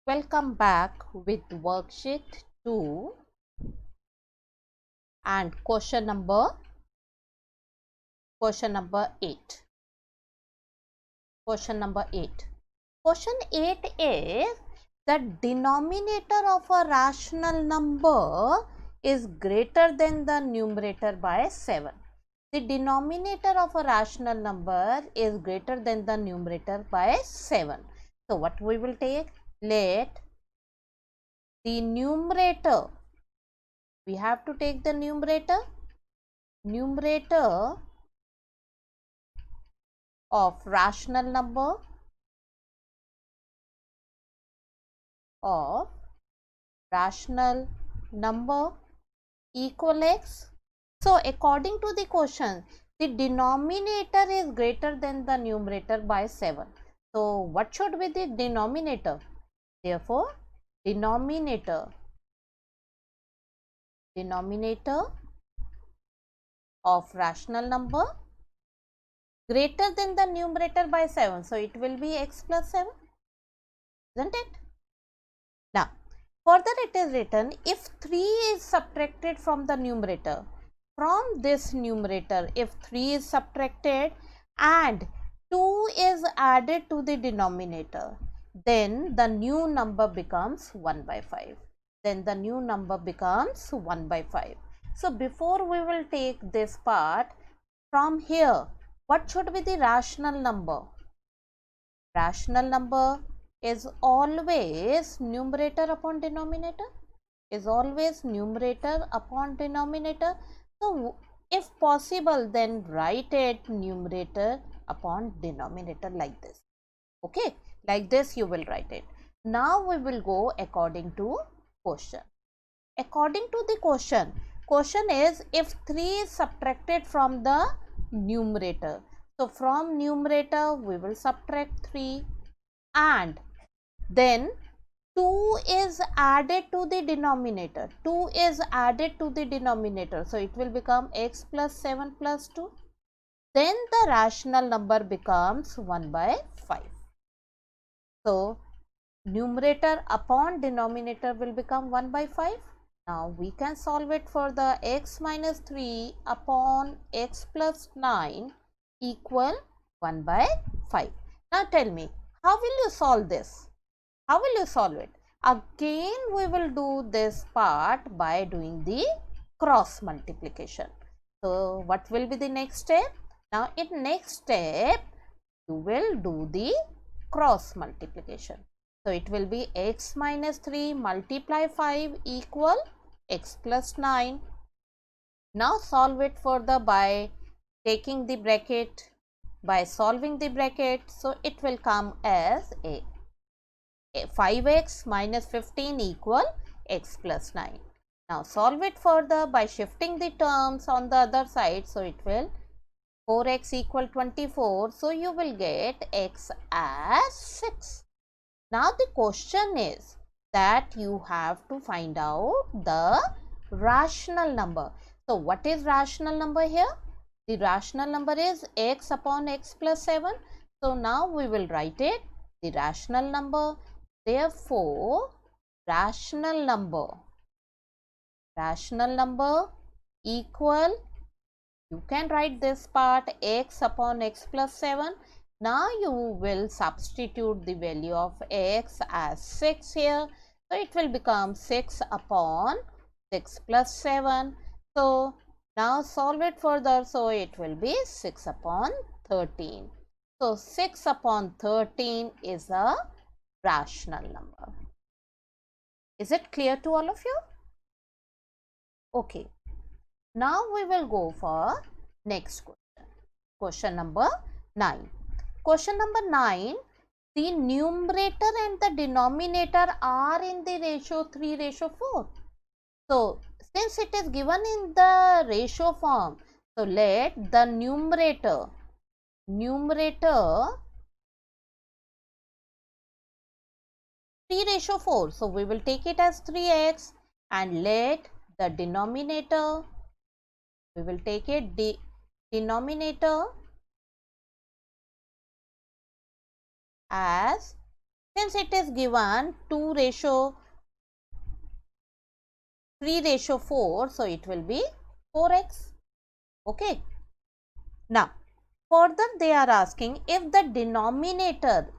Welcome back with worksheet 2 and question number 8. Question number 8. Question 8 is the denominator of a rational number is greater than the numerator by 7. The denominator of a rational number is greater than the numerator by 7. So what we will take? Let the numerator, we have to take the numerator of rational number equal x. So according to the question, the denominator is greater than the numerator by 7. So what should be the denominator? Therefore denominator of rational number greater than the numerator by 7. So it will be x plus 7, isn't it? Now further it is written, if 3 is subtracted from the numerator, from this numerator, if 3 is subtracted and 2 is added to the denominator, then the new number becomes 1 by 5. So before we will take this part, from here, what should be the rational number? Rational number is always numerator upon denominator. So if possible, then write it numerator upon denominator like this. Okay, like this you will write it. Now we will go according to question. According to the question is, if 3 is subtracted from the numerator. So from numerator we will subtract 3 and then 2 is added to the denominator. So it will become x plus 7 plus 2. Then the rational number becomes 1 by 5. So numerator upon denominator will become 1 by 5. Now we can solve it for the x minus 3 upon x plus 9 equal 1 by 5. Now tell me, how will you solve this? How will you solve it? Again we will do this part by doing the cross multiplication. So what will be the next step? Now in next step you will do the cross multiplication. So it will be x minus 3 multiply 5 equal x plus 9. Now solve it further by taking the bracket, by solving the bracket. So it will come as 5x minus 15 equal x plus 9. Now solve it further by shifting the terms on the other side. So it will 4x equal 24. So you will get x as 6. Now the question is that you have to find out the rational number. So what is rational number here? The rational number is x upon x plus 7. So now we will write it, the rational number. Therefore rational number equal, you can write this part, x upon x plus 7. Now you will substitute the value of x as 6 here. So it will become 6 upon 6 plus 7. So now solve it further. So it will be 6 upon 13. So 6 upon 13 is a rational number. Is it clear to all of you? Okay. Now we will go for next question. Question number 9. Question number 9. The numerator and the denominator are in the ratio 3:4. So since it is given in the ratio form, so let the numerator 3:4. So we will take it as 3x and let the denominator, we will take it denominator as Since it is given 3:4, so it will be 4x. Okay. Now, further they are asking if the denominator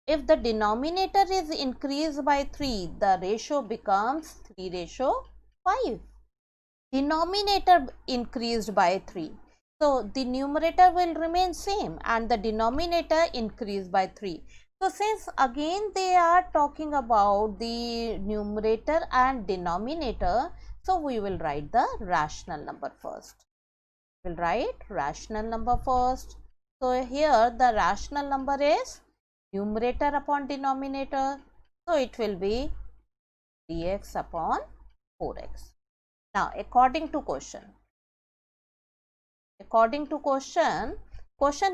is increased by 3, the ratio becomes 3:5. Denominator increased by 3. So, the numerator will remain same and the denominator increased by 3. So, since again they are talking about the numerator and denominator, so we will write the rational number first. We'll write rational number first. So, here the rational number is numerator upon denominator. So, it will be 3x upon 4x. Now, according to question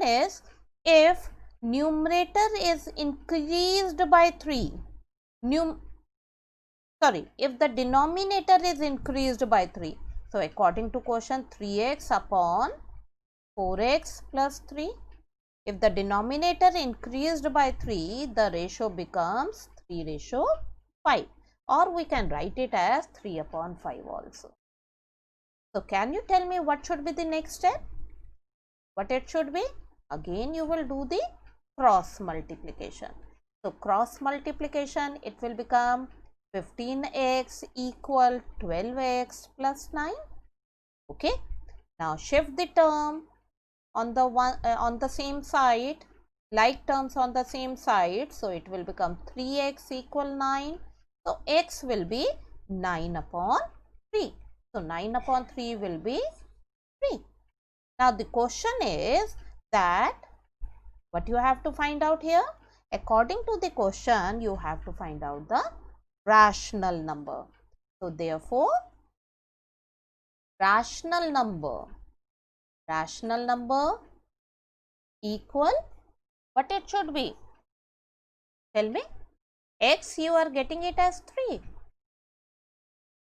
is if numerator is increased by 3, if the denominator is increased by 3, so according to question 3x upon 4x plus 3, if the denominator increased by 3, the ratio becomes 3:5, or we can write it as 3 upon 5 also. So, can you tell me what should be the next step? What it should be? Again, you will do the cross multiplication. So, cross multiplication, it will become 15x equal 12x plus 9. Okay. Now, shift the term on the same side, like terms on the same side. So, it will become 3x equal 9. So, x will be 9 upon 3. So, 9 upon 3 will be 3. Now, the question is that what you have to find out here? According to the question, you have to find out the rational number. So, therefore, rational number equal, what it should be? Tell me. X, you are getting it as 3.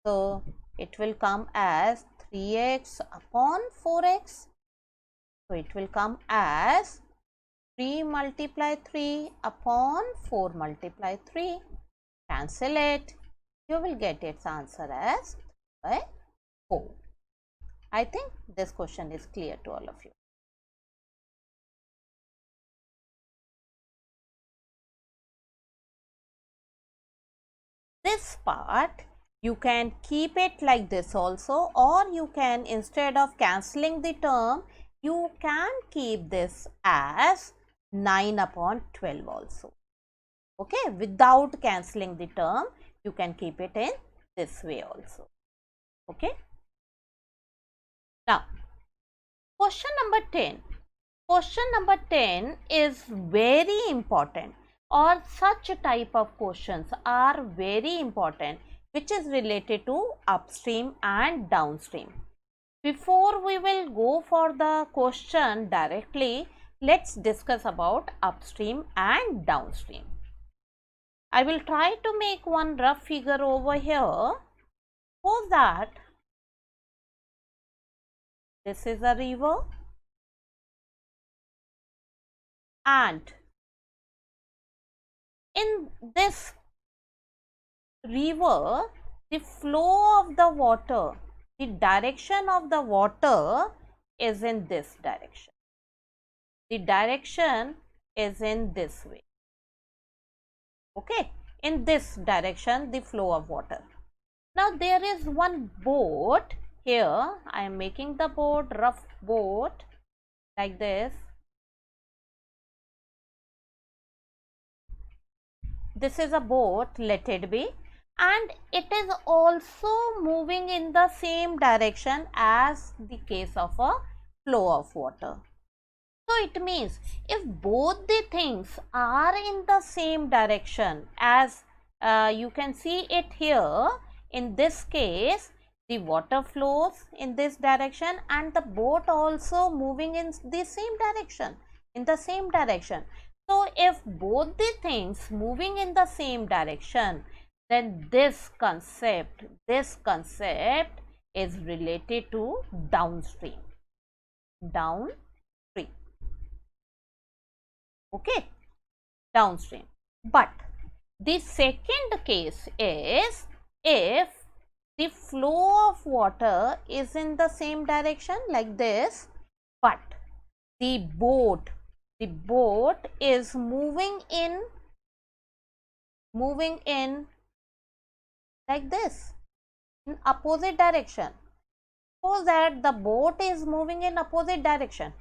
So, it will come as 3x upon 4x. So, it will come as 3 multiply 3 upon 4 multiply 3. Cancel it. You will get its answer as 3 by 4. I think this question is clear to all of you. This part, you can keep it like this also, or you can, instead of cancelling the term, you can keep this as 9 upon 12 also. Okay, without cancelling the term, you can keep it in this way also. Okay. Now, question number 10. Question number 10 is very important, or such type of questions are very important, which is related to upstream and downstream. Before we will go for the question directly, let's discuss about upstream and downstream. I will try to make one rough figure over here. Suppose that this is a river and in this river, the flow of the water, the direction of the water is in this direction. The direction is in this way. Okay, in this direction the flow of water. Now, there is one boat here. I am making the boat, rough boat, like this. This is a boat, let it be, and it is also moving in the same direction as the case of a flow of water. So, it means if both the things are in the same direction, as you can see it here, in this case the water flows in this direction and the boat also moving in the same direction, So, if both the things moving in the same direction, then this concept is related to downstream. Okay, downstream. But The second case is if the flow of water is in the same direction like this, but the boat is moving in like this in opposite direction. Suppose that the boat is moving in opposite direction.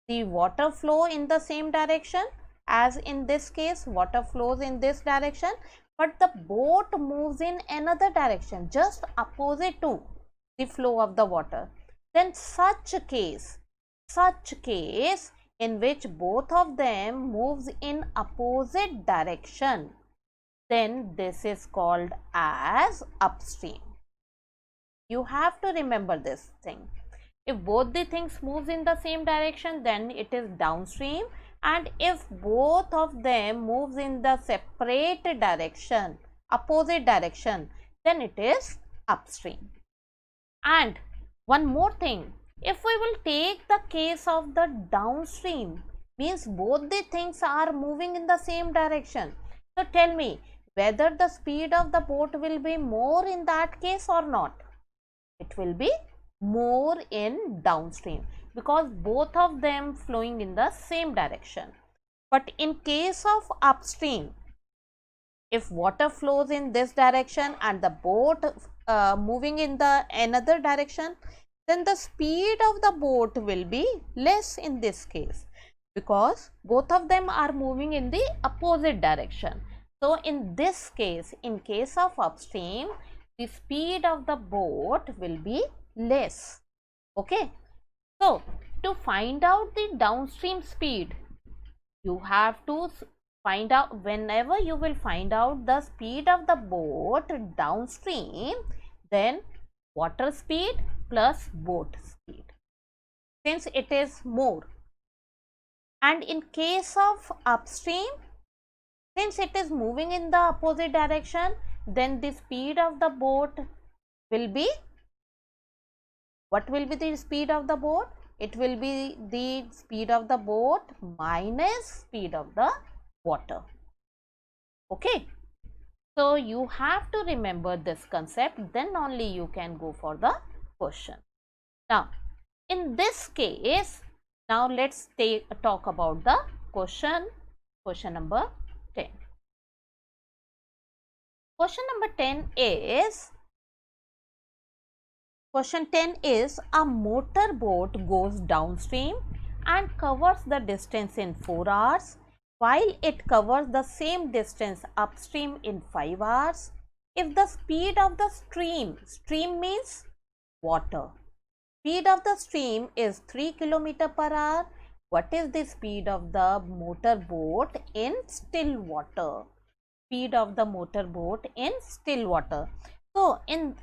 The water flow in the same direction, as in this case water flows in this direction, but the boat moves in another direction just opposite to the flow of the water. Then such case in which both of them moves in opposite direction, then this is called as upstream. You have to remember this thing. If both the things moves in the same direction, then it is downstream, and if both of them moves in the separate direction, opposite direction, then it is upstream. And one more thing, if we will take the case of the downstream, means both the things are moving in the same direction. So tell me whether the speed of the boat will be more in that case or not. It will be more in downstream because both of them flowing in the same direction. But in case of upstream, if water flows in this direction and the boat moving in the another direction, then the speed of the boat will be less in this case because both of them are moving in the opposite direction. So in this case, in case of upstream, the speed of the boat will be less. Okay. So to find out the downstream speed, you have to find out, whenever you will find out the speed of the boat downstream, then water speed plus boat speed, since it is more. And in case of upstream, since it is moving in the opposite direction, then the speed of the boat will be, what will be the speed of the boat? It will be the speed of the boat minus speed of the water. Okay. So you have to remember this concept, then only you can go for the question. Now, in this case, now let's talk about the question number 10. Question number 10 is, a motor boat goes downstream and covers the distance in 4 hours, while it covers the same distance upstream in 5 hours. If the speed of the stream means water, speed of the stream is 3 km per hour, what is the speed of the motor boat in still water? Speed of the motor boat in still water. So in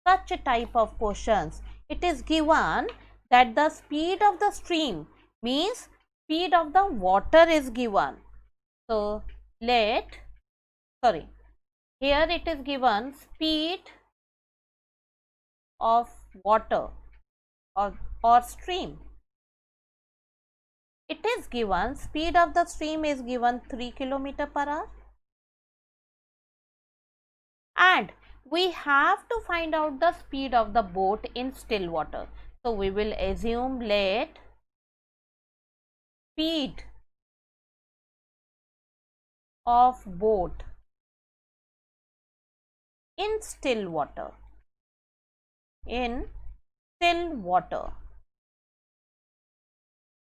such a type of questions, it is given that the speed of the stream means speed of the water is given. So here it is given speed of water or stream. It is given speed of the stream is given 3 km per hour, and we have to find out the speed of the boat in still water. So we will assume let speed of boat in still water,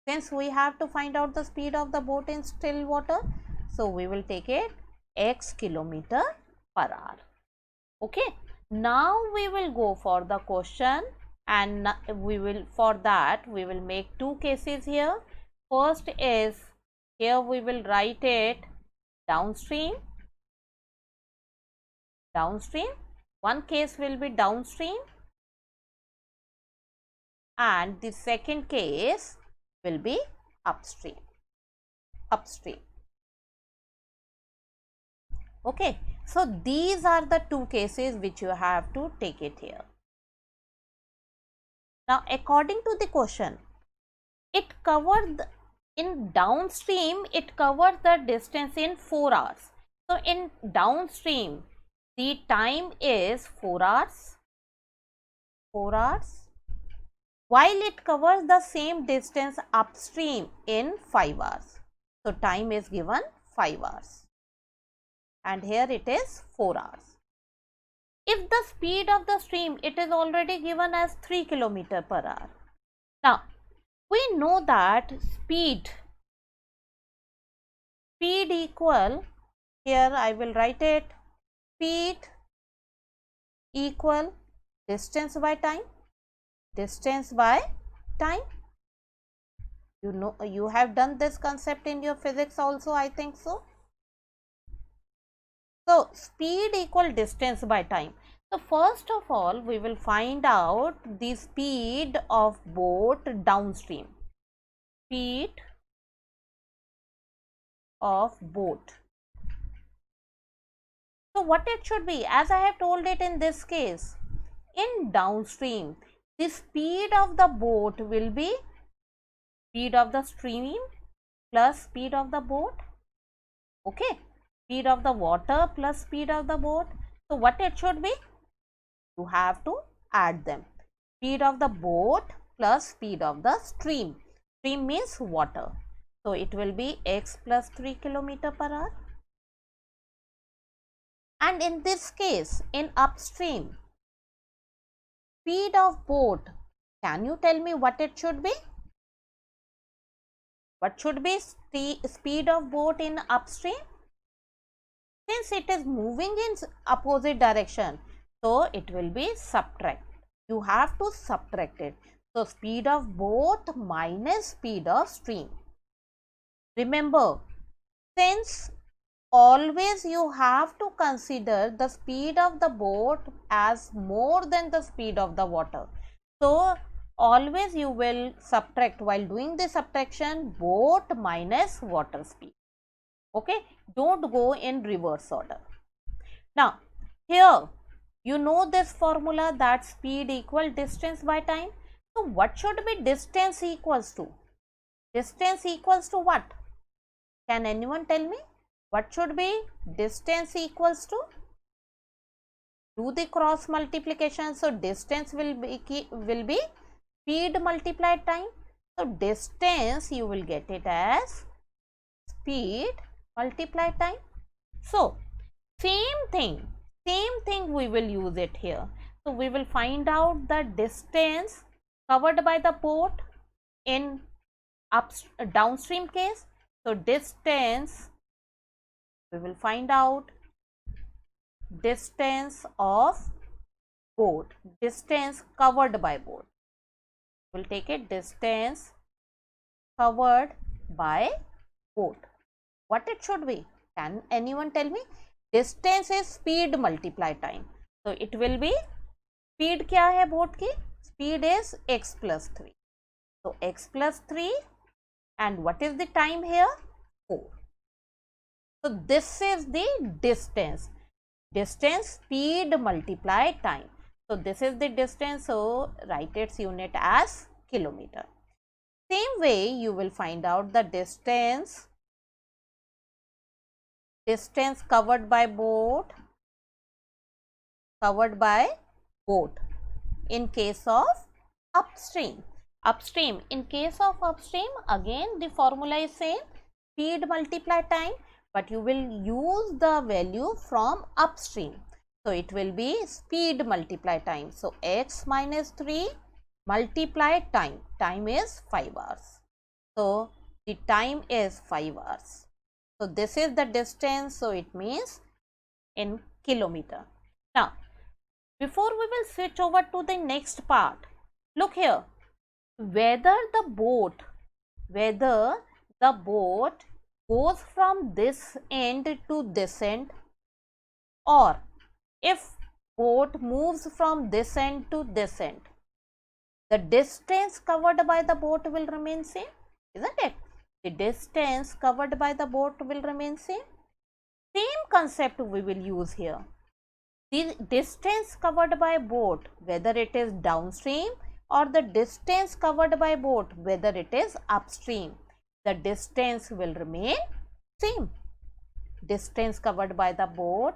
since we have to find out the speed of the boat in still water, so we will take it x km per hour. Okay. Now we will go for the question, and we will make two cases here. First is, here we will write it downstream. One case will be downstream, and the second case will be upstream. Okay. So these are the two cases which you have to take it here. Now according to the question, it covered in downstream, it covers the distance in 4 hours. So in downstream, the time is 4 hours, 4 hours, while it covers the same distance upstream in 5 hours. So time is given 5 hours and here it is 4 hours. If the speed of the stream, it is already given as 3 km per hour. Now, we know that speed equal, here I will write it, speed equal distance by time, distance by time. You know, you have done this concept in your physics also, I think so. So speed equal distance by time. So first of all, we will find out the speed of boat downstream. Speed of boat. So what it should be, as I have told it in this case, in downstream, the speed of the boat will be speed of the stream plus speed of the boat. Okay, speed of the water plus speed of the boat. So what it should be? You have to add them. Speed of the boat plus speed of the stream. Stream means water. So it will be x plus 3 km per hour. And in this case, in upstream, speed of boat, can you tell me what it should be? What should be speed of boat in upstream? Since it is moving in opposite direction, so it will be subtract. You have to subtract it. So speed of boat minus speed of stream. Remember, since always you have to consider the speed of the boat as more than the speed of the water. So always you will subtract, while doing the subtraction, boat minus water speed. Okay, don't go in reverse order. Now here you know this formula, that speed equal distance by time. So what should be distance equals to? Distance equals to what? Can anyone tell me? What should be distance equals to? Do the cross multiplication. So distance will be speed multiplied time. So distance you will get it as speed multiplied time. So same thing we will use it here. So we will find out the distance covered by the boat in downstream case. So distance, we will find out distance of boat, distance covered by boat. We will take it distance covered by boat. What it should be? Can anyone tell me? Distance is speed multiplied time. So it will be, speed क्या है boat की? Speed is x plus 3. So x plus 3, and what is the time here? 4. So this is the distance. Distance speed multiplied time. So this is the distance. So write its unit as kilometer. Same way you will find out the distance covered by boat in case of upstream. In case of upstream, again the formula is same, speed multiplied time, but you will use the value from upstream. So it will be speed multiplied time. So x minus 3 multiplied time. Time is 5 hours. So the time is 5 hours. So this is the distance. So it means in kilometer. Now, before we will switch over to the next part, look here. Whether the boat goes from this end to this end, or if boat moves from this end to this end, the distance covered by the boat will remain same, isn't it? The distance covered by the boat will remain same. Same concept we will use here. The distance covered by boat, whether it is downstream or the distance covered by boat, whether it is upstream, the distance will remain same. distance covered by the boat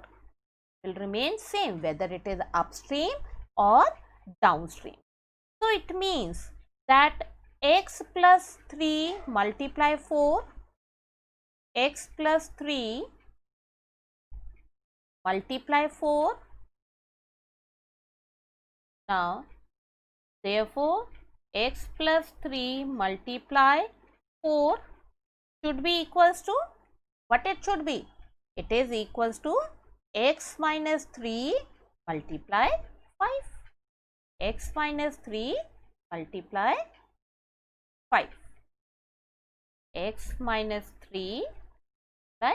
will remain same whether it is upstream or downstream. So it means that x plus 3 multiply 4, x plus 3 multiply 4. Now, therefore, x plus 3 multiply 4 should be equals to what it should be? It is equals to x minus 3 multiply 5. X minus 3 multiply 5. X minus 3 by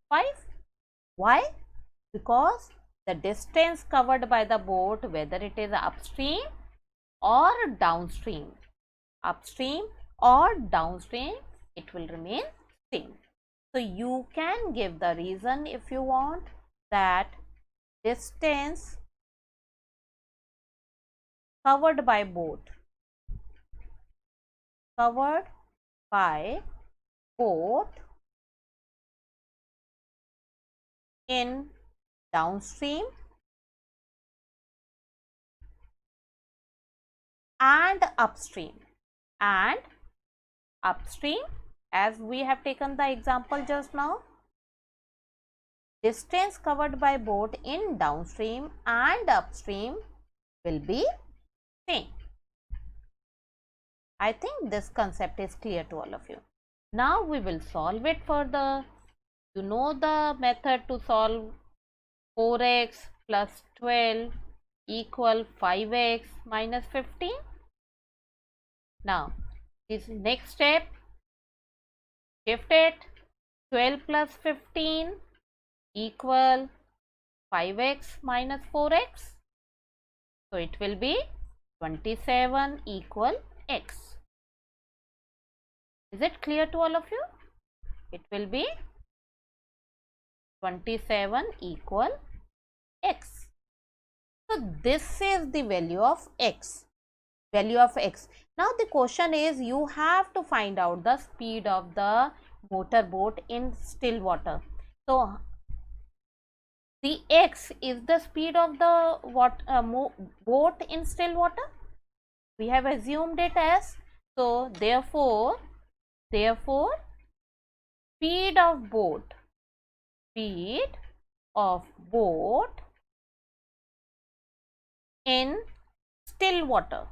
5. Why? Because the distance covered by the boat, whether it is upstream or downstream, it will remain same. So you can give the reason if you want, that distance covered by boat in downstream and upstream, as we have taken the example just now, distance covered by boat in downstream and upstream will be same. I think this concept is clear to all of you. Now we will solve it further. You know the method to solve 4x plus 12 equal 5x minus 15. Now, this next step, shift it, 12 plus 15 equal 5x minus 4x. So, it will be 27 equal x. Is it clear to all of you? It will be 27 equal x. So, this is the value of x. Now, the question is, you have to find out the speed of the motor boat in still water. So, the x is the speed of the boat in still water. We have assumed it as, so therefore speed of boat in still water,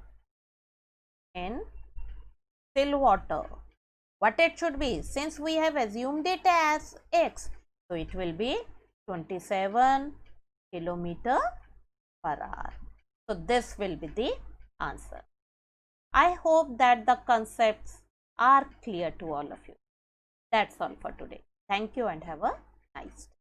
what it should be, since we have assumed it as x, so it will be 27 kilometer per hour. So this will be the answer. I hope that the concepts are clear to all of you. That's all for today. Thank you and have a nice day.